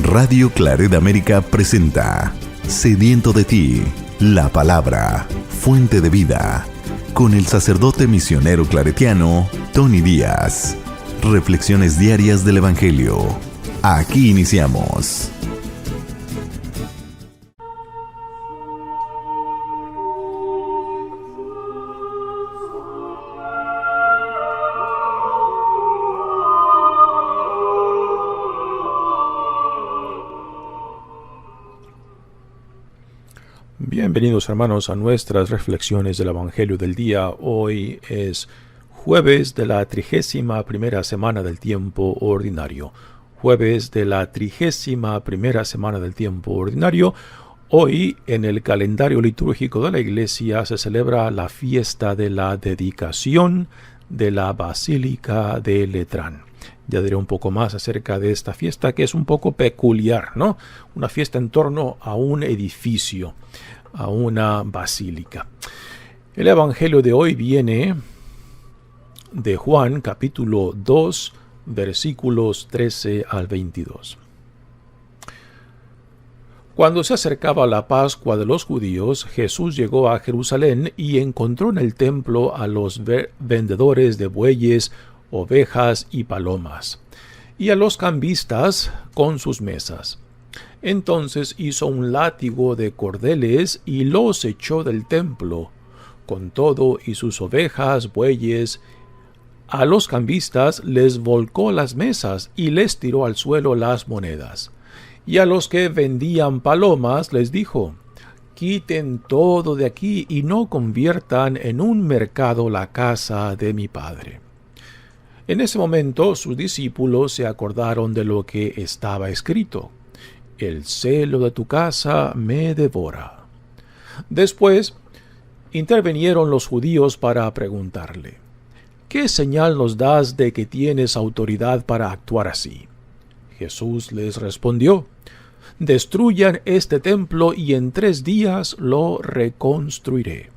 Radio Claret América presenta Sediento de ti, la palabra, fuente de vida, con el sacerdote misionero claretiano Tony Díaz. Reflexiones diarias del Evangelio. Aquí iniciamos. Bienvenidos, hermanos, a nuestras reflexiones del Evangelio del día. Hoy es jueves de la 31ª semana del tiempo ordinario. Jueves de la 31ª semana del tiempo ordinario. Hoy, en el calendario litúrgico de la Iglesia, se celebra la fiesta de la dedicación de la Basílica de Letrán. Ya diré un poco más acerca de esta fiesta, que es un poco peculiar, ¿no? Una fiesta en torno a un edificio, a una basílica. El Evangelio de hoy viene de Juan, capítulo 2, versículos 13 al 22. Cuando se acercaba la Pascua de los judíos, Jesús llegó a Jerusalén y encontró en el templo a los vendedores de bueyes, ovejas y palomas, y a los cambistas con sus mesas. Entonces hizo un látigo de cordeles y los echó del templo, con todo y sus ovejas, bueyes. A los cambistas les volcó las mesas y les tiró al suelo las monedas. Y a los que vendían palomas les dijo: quiten todo de aquí y no conviertan en un mercado la casa de mi Padre. En ese momento sus discípulos se acordaron de lo que estaba escrito: el celo de tu casa me devora. Después intervinieron los judíos para preguntarle: ¿qué señal nos das de que tienes autoridad para actuar así? Jesús les respondió: destruyan este templo y en 3 días lo reconstruiré.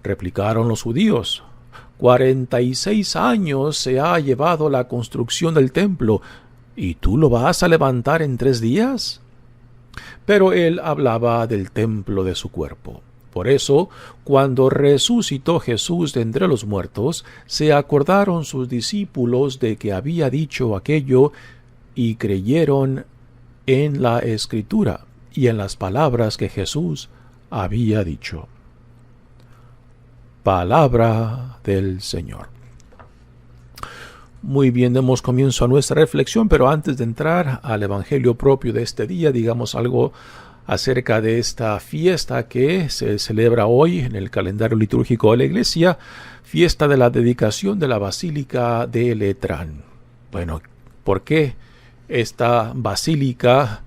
Replicaron los judíos: 46 años se ha llevado la construcción del templo, ¿y tú lo vas a levantar en 3 días? Pero él hablaba del templo de su cuerpo. Por eso, cuando resucitó Jesús de entre los muertos, se acordaron sus discípulos de que había dicho aquello y creyeron en la Escritura y en las palabras que Jesús había dicho. Palabra del Señor. Muy bien, demos comienzo a nuestra reflexión, pero antes de entrar al Evangelio propio de este día, digamos algo acerca de esta fiesta que se celebra hoy en el calendario litúrgico de la Iglesia, fiesta de la dedicación de la Basílica de Letrán. Bueno, ¿por qué esta basílica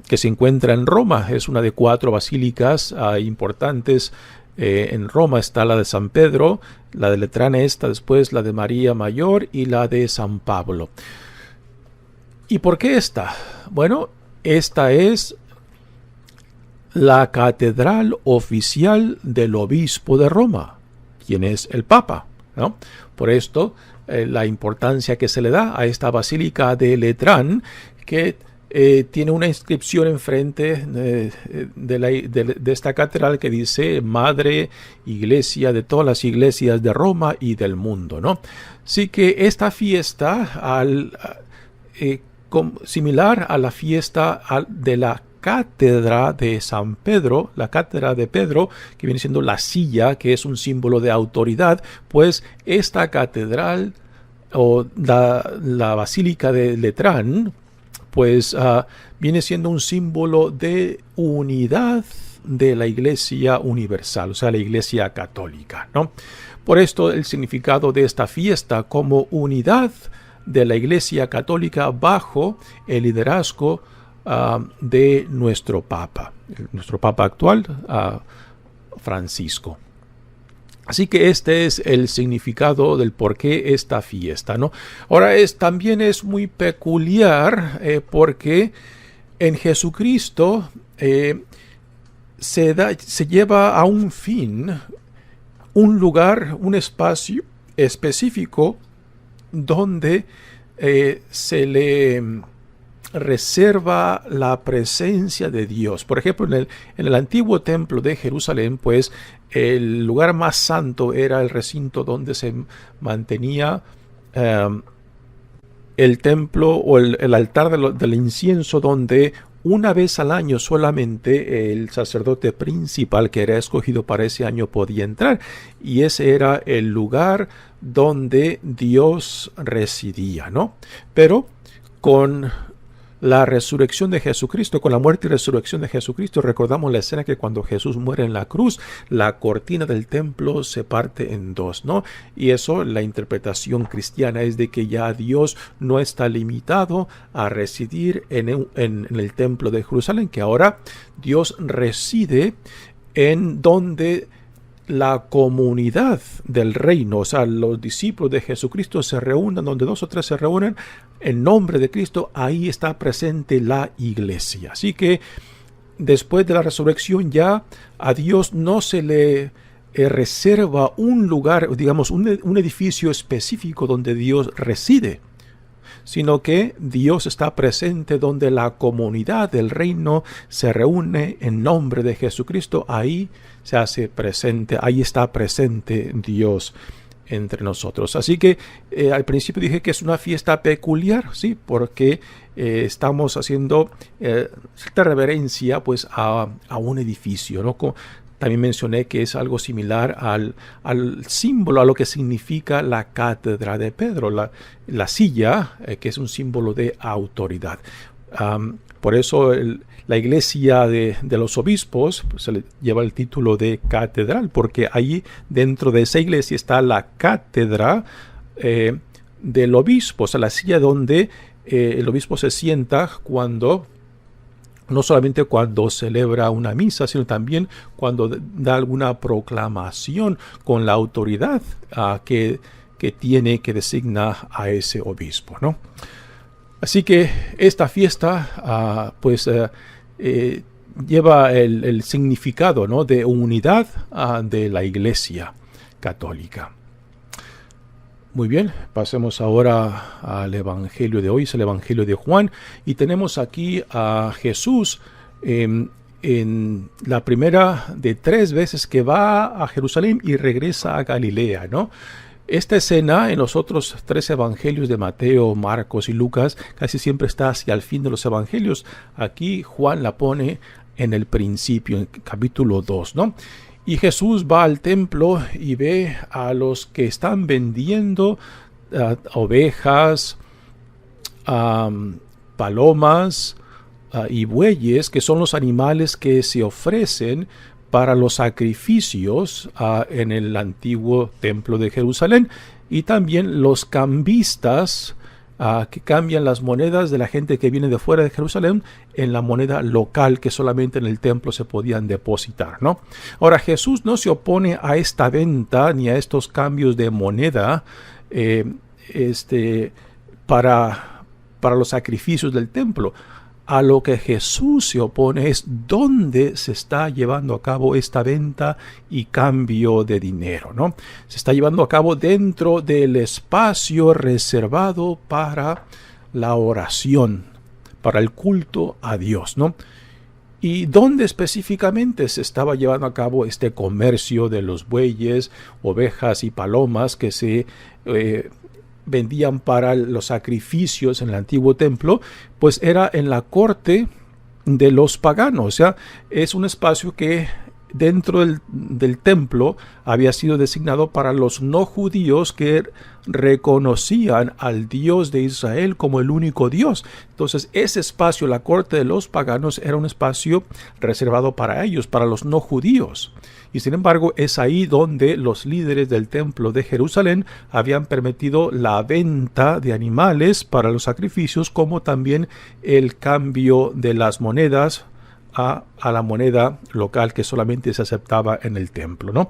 que se encuentra en Roma? Es una de 4 basílicas importantes. En Roma está la de San Pedro, la de Letrán esta, después la de María Mayor y la de San Pablo. ¿Y por qué esta? Bueno, esta es la catedral oficial del obispo de Roma, quien es el Papa, ¿no? Por esto, la importancia que se le da a esta basílica de Letrán, que tiene una inscripción enfrente de esta catedral que dice: Madre Iglesia de todas las iglesias de Roma y del mundo, ¿no? Así que esta fiesta, similar a la fiesta de la cátedra de San Pedro, la cátedra de Pedro, que viene siendo la silla, que es un símbolo de autoridad, pues esta catedral o la basílica de Letrán, pues viene siendo un símbolo de unidad de la Iglesia universal, o sea, la Iglesia católica, ¿no? Por esto el significado de esta fiesta como unidad de la Iglesia católica bajo el liderazgo de nuestro Papa actual, Francisco. Así que este es el significado del por qué esta fiesta, ¿no? Ahora, también es muy peculiar porque en Jesucristo se lleva a un fin, un lugar, un espacio específico donde se le reserva la presencia de Dios. Por ejemplo, en el antiguo templo de Jerusalén, pues el lugar más santo era el recinto donde se mantenía el templo o el altar del incienso, donde una vez al año solamente el sacerdote principal que era escogido para ese año podía entrar, y ese era el lugar donde Dios residía, ¿no? Pero con la resurrección de Jesucristo, con la muerte y resurrección de Jesucristo, recordamos la escena que cuando Jesús muere en la cruz, la cortina del templo se parte en dos, ¿no? Y eso, la interpretación cristiana es de que ya Dios no está limitado a residir en el templo de Jerusalén, que ahora Dios reside en donde la comunidad del reino, o sea, los discípulos de Jesucristo se reúnen, donde 2 o 3 se reúnen en nombre de Cristo, ahí está presente la iglesia. Así que después de la resurrección ya a Dios no se le reserva un lugar, digamos, un edificio específico donde Dios reside, sino que Dios está presente donde la comunidad del reino se reúne en nombre de Jesucristo. Ahí se hace presente, ahí está presente Dios entre nosotros. Así que al principio dije que es una fiesta peculiar, sí, porque estamos haciendo cierta reverencia pues a un edificio, ¿no? También mencioné que es algo similar al símbolo, a lo que significa la cátedra de Pedro, la silla, que es un símbolo de autoridad. Por eso la iglesia de los obispos pues, se le lleva el título de catedral, porque ahí dentro de esa iglesia está la cátedra del obispo, o sea, la silla donde el obispo se sienta no solamente cuando celebra una misa, sino también cuando da alguna proclamación con la autoridad que designa a ese obispo, ¿no? Así que esta fiesta lleva el significado, ¿no?, de unidad de la Iglesia Católica. Muy bien, pasemos ahora al Evangelio de hoy, es el Evangelio de Juan, y tenemos aquí a Jesús en la primera de 3 veces que va a Jerusalén y regresa a Galilea, ¿no? Esta escena en los otros 3 evangelios de Mateo, Marcos y Lucas casi siempre está hacia el fin de los evangelios. Aquí Juan la pone en el principio, en capítulo 2, ¿no? Y Jesús va al templo y ve a los que están vendiendo ovejas, palomas y bueyes, que son los animales que se ofrecen para los sacrificios en el antiguo templo de Jerusalén, y también los cambistas que cambian las monedas de la gente que viene de fuera de Jerusalén en la moneda local que solamente en el templo se podían depositar, ¿no? Ahora, Jesús no se opone a esta venta ni a estos cambios de moneda para los sacrificios del templo. A lo que Jesús se opone es dónde se está llevando a cabo esta venta y cambio de dinero, ¿no? Se está llevando a cabo dentro del espacio reservado para la oración, para el culto a Dios, ¿no? ¿Y dónde específicamente se estaba llevando a cabo este comercio de los bueyes, ovejas y palomas que se vendían para los sacrificios en el antiguo templo? Pues era en la corte de los paganos. O sea, es un espacio que dentro del templo había sido designado para los no judíos que reconocían al Dios de Israel como el único Dios. Entonces ese espacio, la corte de los paganos, era un espacio reservado para ellos, para los no judíos. Y sin embargo es ahí donde los líderes del templo de Jerusalén habían permitido la venta de animales para los sacrificios, como también el cambio de las monedas a la moneda local que solamente se aceptaba en el templo, ¿no?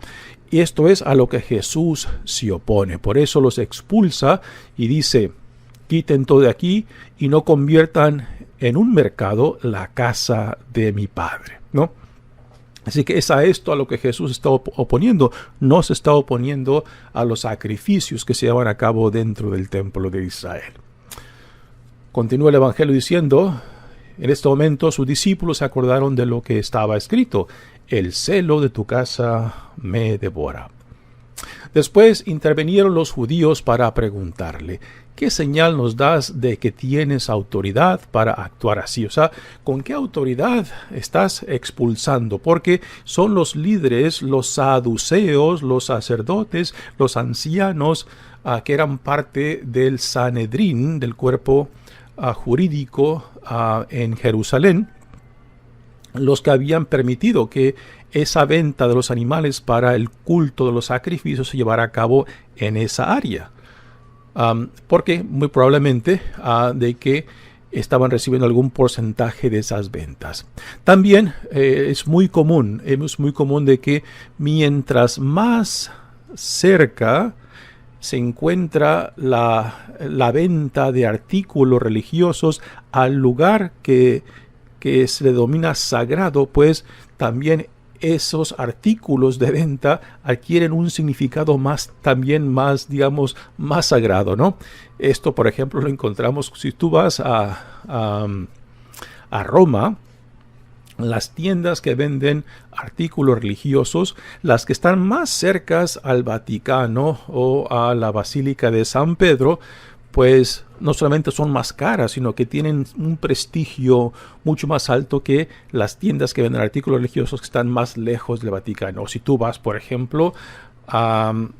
Y esto es a lo que Jesús se opone. Por eso los expulsa y dice: quiten todo de aquí y no conviertan en un mercado la casa de mi Padre, ¿no? Así que es a esto a lo que Jesús está oponiendo. No se está oponiendo a los sacrificios que se llevan a cabo dentro del templo de Israel. Continúa el Evangelio diciendo: en este momento sus discípulos se acordaron de lo que estaba escrito: el celo de tu casa me devora. Después intervinieron los judíos para preguntarle: ¿qué señal nos das de que tienes autoridad para actuar así? O sea, ¿con qué autoridad estás expulsando? Porque son los líderes, los saduceos, los sacerdotes, los ancianos que eran parte del Sanedrín, del cuerpo jurídico en Jerusalén, los que habían permitido que esa venta de los animales para el culto de los sacrificios se llevara a cabo en esa área. Porque muy probablemente de que estaban recibiendo algún porcentaje de esas ventas. También es muy común de que mientras más cerca se encuentra la venta de artículos religiosos al lugar que se le denomina sagrado, pues también esos artículos de venta adquieren un significado también más sagrado, ¿no? Esto, por ejemplo, lo encontramos si tú vas a Roma. Las tiendas que venden artículos religiosos, las que están más cercas al Vaticano o a la Basílica de San Pedro, pues no solamente son más caras, sino que tienen un prestigio mucho más alto que las tiendas que venden artículos religiosos que están más lejos del Vaticano. O si tú vas, por ejemplo, al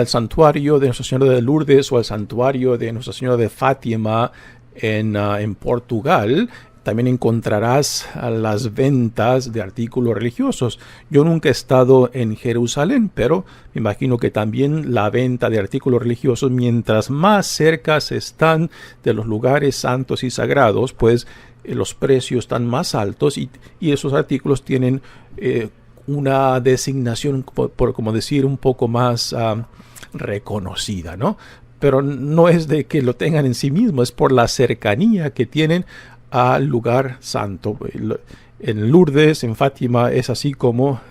santuario de Nuestra Señora de Lourdes o al santuario de Nuestra Señora de Fátima en Portugal, también encontrarás las ventas de artículos religiosos. Yo nunca he estado en Jerusalén, pero me imagino que también la venta de artículos religiosos, mientras más cerca están de los lugares santos y sagrados, pues los precios están más altos y esos artículos tienen una designación, como decir, un poco más reconocida, ¿no? Pero no es de que lo tengan en sí mismo, es por la cercanía que tienen al lugar santo. En Lourdes, en Fátima, es así como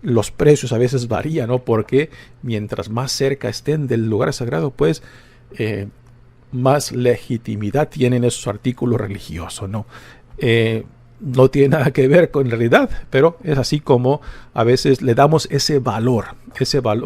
los precios a veces varían, ¿no? Porque mientras más cerca estén del lugar sagrado, pues más legitimidad tienen esos artículos religiosos, ¿no? No tiene nada que ver con realidad, pero es así como a veces le damos ese valor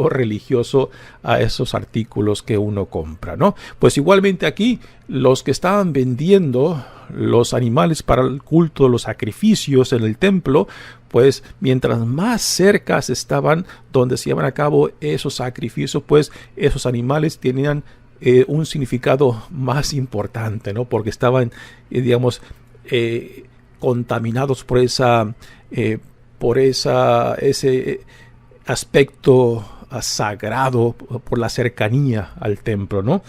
religioso a esos artículos que uno compra, ¿no? Pues igualmente aquí, los que estaban vendiendo los animales para el culto, los sacrificios en el templo, pues mientras más cerca estaban donde se llevan a cabo esos sacrificios, pues esos animales tenían un significado más importante, ¿no? Porque estaban, contaminados por ese aspecto sagrado, por la cercanía al templo, ¿no?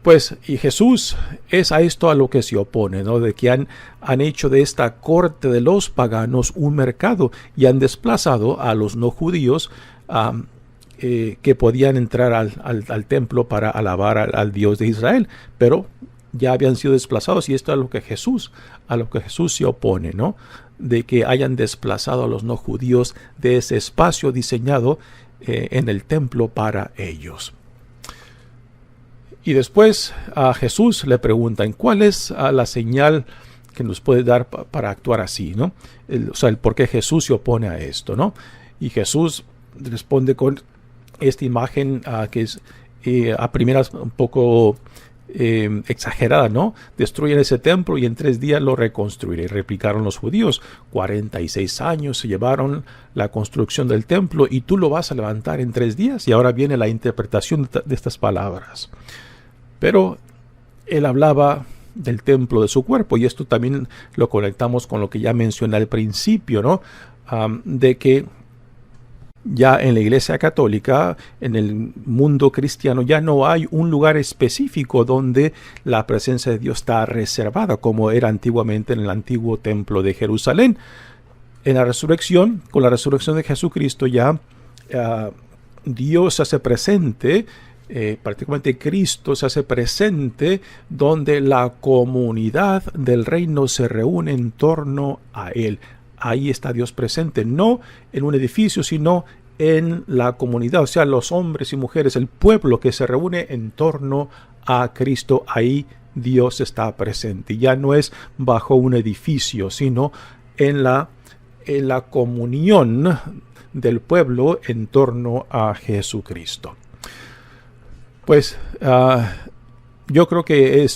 Pues, y Jesús es a esto a lo que se opone, ¿no? De que han hecho de esta corte de los paganos un mercado y han desplazado a los no judíos que podían entrar al templo para alabar al Dios de Israel, pero ya habían sido desplazados, y esto es a lo que Jesús se opone, ¿no? De que hayan desplazado a los no judíos de ese espacio diseñado en el templo para ellos. Y después a Jesús le preguntan: ¿cuál es la señal que nos puede dar para actuar así, ¿no? El por qué Jesús se opone a esto, ¿no? Y Jesús responde con esta imagen que es a primeras un poco exagerada, ¿no? Destruyen ese templo y en 3 días lo reconstruiré. Replicaron los judíos: 46 años se llevaron la construcción del templo y tú lo vas a levantar en 3 días. Y ahora viene la interpretación de estas palabras. Pero él hablaba del templo de su cuerpo, y esto también lo conectamos con lo que ya mencioné al principio, ¿no? De que ya en la Iglesia Católica, en el mundo cristiano, ya no hay un lugar específico donde la presencia de Dios está reservada, como era antiguamente en el antiguo templo de Jerusalén. En la resurrección, con la resurrección de Jesucristo, ya Dios se hace presente, particularmente Cristo se hace presente donde la comunidad del reino se reúne en torno a Él. Ahí está Dios presente, no en un edificio, sino en la comunidad, o sea, los hombres y mujeres, el pueblo que se reúne en torno a Cristo, ahí Dios está presente. Ya no es bajo un edificio, sino en la comunión del pueblo en torno a Jesucristo. Pues yo creo que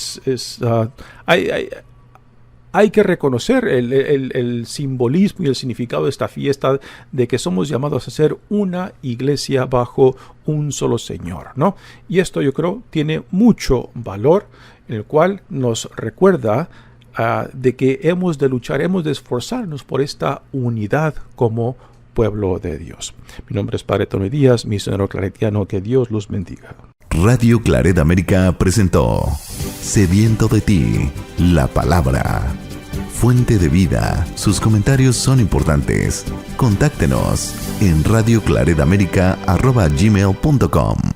hay que reconocer el simbolismo y el significado de esta fiesta, de que somos llamados a ser una iglesia bajo un solo Señor, ¿no? Y esto yo creo tiene mucho valor, en el cual nos recuerda de que hemos de luchar, hemos de esforzarnos por esta unidad como pueblo de Dios. Mi nombre es Padre Tony Díaz, misionero claretiano. Que Dios los bendiga. Radio Claret América presentó Sediento de ti, la palabra. Fuente de vida. Sus comentarios son importantes. Contáctenos en radioclaretamerica@gmail.com.